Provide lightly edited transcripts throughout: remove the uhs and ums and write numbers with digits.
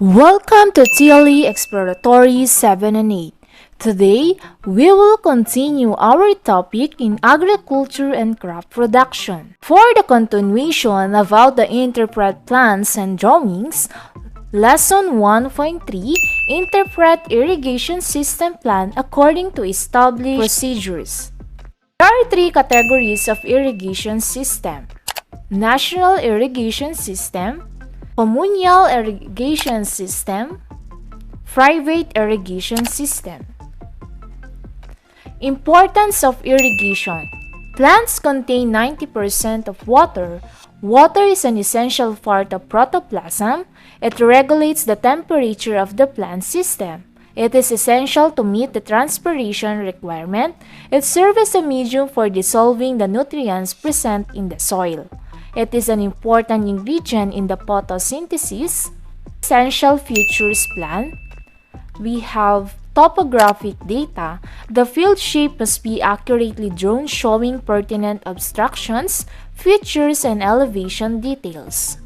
Welcome to TLE Exploratory 7 and 8. Today, we will continue our topic in agriculture and crop production. For the continuation about the interpret plans and drawings, Lesson 1.3, Interpret Irrigation System Plan according to established procedures. There are three categories of irrigation system: National Irrigation System, Communal Irrigation System, Private Irrigation System. Importance of irrigation. Plants contain 90% of water. Water is an essential part of protoplasm. It regulates the temperature of the plant system. It is essential to meet the transpiration requirement. It serves as a medium for dissolving the nutrients present in the soil. It is an important ingredient in the photosynthesis. Essential features plan. We have topographic data. The field shape must be accurately drawn, showing pertinent obstructions, features, and elevation details.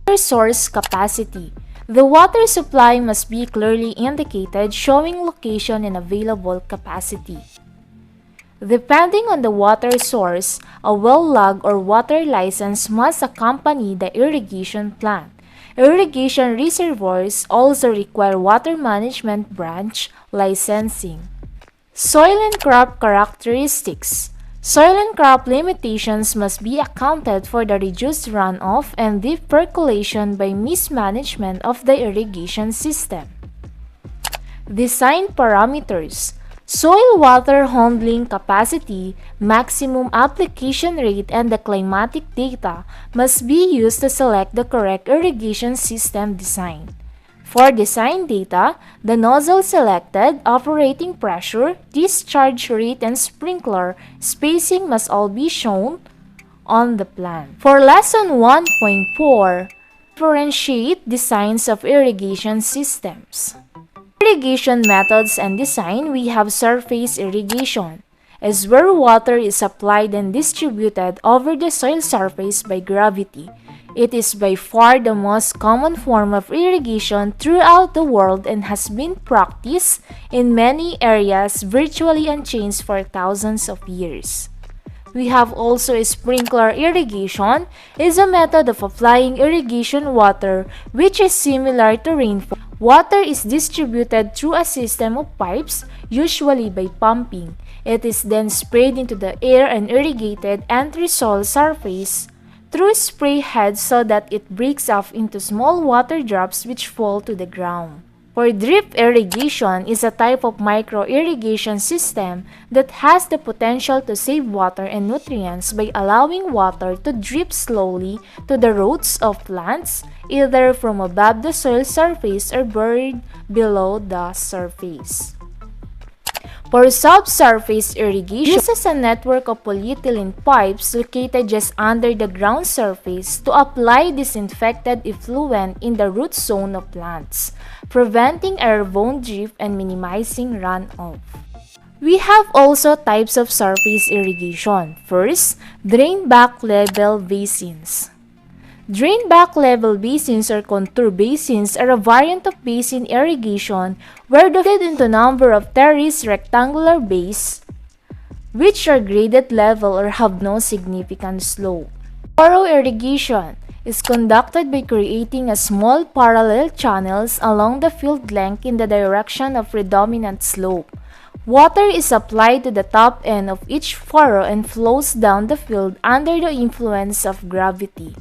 Water source capacity. The water supply must be clearly indicated, showing location and available capacity. Depending on the water source, a well log or water license must accompany the irrigation plan. Irrigation reservoirs also require water management branch licensing. Soil and crop characteristics. Soil and crop limitations must be accounted for the reduced runoff and deep percolation by mismanagement of the irrigation system. Design parameters. Soil water handling capacity, maximum application rate, and the climatic data must be used to select the correct irrigation system design. For design data, the nozzle selected, operating pressure, discharge rate, and sprinkler spacing must all be shown on the plan. For Lesson 1.4, differentiate designs of irrigation systems. Irrigation methods and design, we have surface irrigation, is where water is applied and distributed over the soil surface by gravity. It is by far the most common form of irrigation throughout the world and has been practiced in many areas virtually unchanged for thousands of years. We have also sprinkler irrigation, is a method of applying irrigation water which is similar to rainfall. Water is distributed through a system of pipes, usually by pumping. It is then sprayed into the air and irrigated entry-soil surface through spray heads so that it breaks off into small water drops which fall to the ground. For drip irrigation is a type of micro-irrigation system that has the potential to save water and nutrients by allowing water to drip slowly to the roots of plants, either from above the soil surface or buried below the surface. For subsurface irrigation, uses a network of polyethylene pipes located just under the ground surface to apply disinfected effluent in the root zone of plants, preventing airborne drift and minimizing runoff. We have also types of surface irrigation. First, drain back level basins. Drain back level basins or contour basins are a variant of basin irrigation where divided into a number of terraced rectangular bays which are graded level or have no significant slope. Furrow irrigation is conducted by creating a small parallel channels along the field length in the direction of predominant slope. Water is applied to the top end of each furrow and flows down the field under the influence of gravity.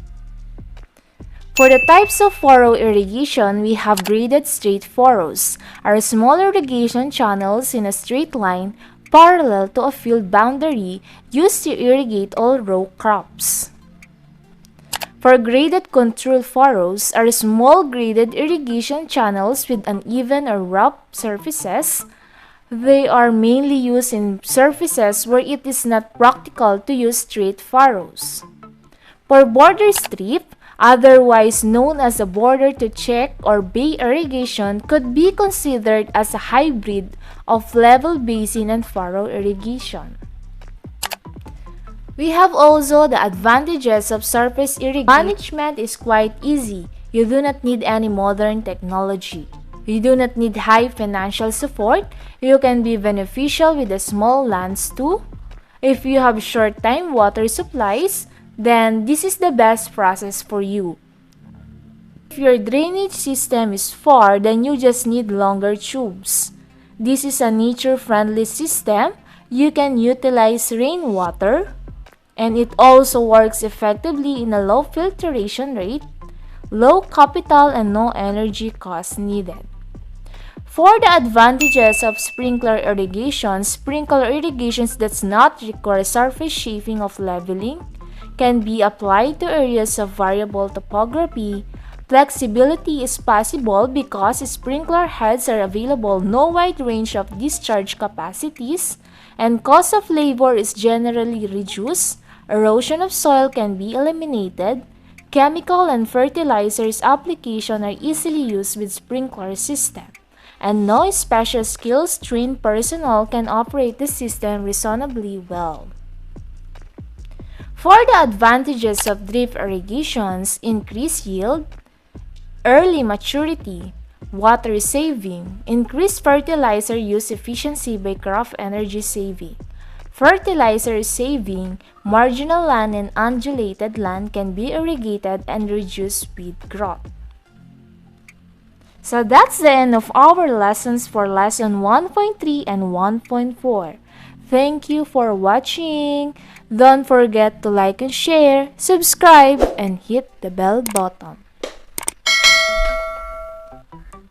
For the types of furrow irrigation, we have graded straight furrows, are small irrigation channels in a straight line parallel to a field boundary used to irrigate all row crops. For graded control furrows are small graded irrigation channels with uneven or rough surfaces. They are mainly used in surfaces where it is not practical to use straight furrows. For border strip, otherwise known as a border to check or bay irrigation, could be considered as a hybrid of level basin and furrow irrigation. We have also the advantages of surface irrigation. Management is quite easy. You do not need any modern technology. You do not need high financial support. You can be beneficial with the small lands too. If you have short-time water supplies, then this is the best process for you. If your drainage system is far, then you just need longer tubes. This is a nature-friendly system. You can utilize rainwater, and it also works effectively in a low filtration rate, low capital, and no energy cost needed. For the advantages of sprinkler irrigations does not require surface shaping of leveling, can be applied to areas of variable topography. Flexibility is possible because sprinkler heads are available no wide range of discharge capacities, and cost of labor is generally reduced. Erosion of soil can be eliminated. Chemical and fertilizers application are easily used with sprinkler system, and no special skills trained personnel can operate the system reasonably well. For the advantages of drip irrigations, increased yield, early maturity, water saving, increased fertilizer use efficiency by crop energy saving. Fertilizer saving, marginal land and undulated land can be irrigated and reduce weed growth. So that's the end of our lessons for lesson 1.3 and 1.4. Thank you for watching. Don't forget to like and share, subscribe, and hit the bell button.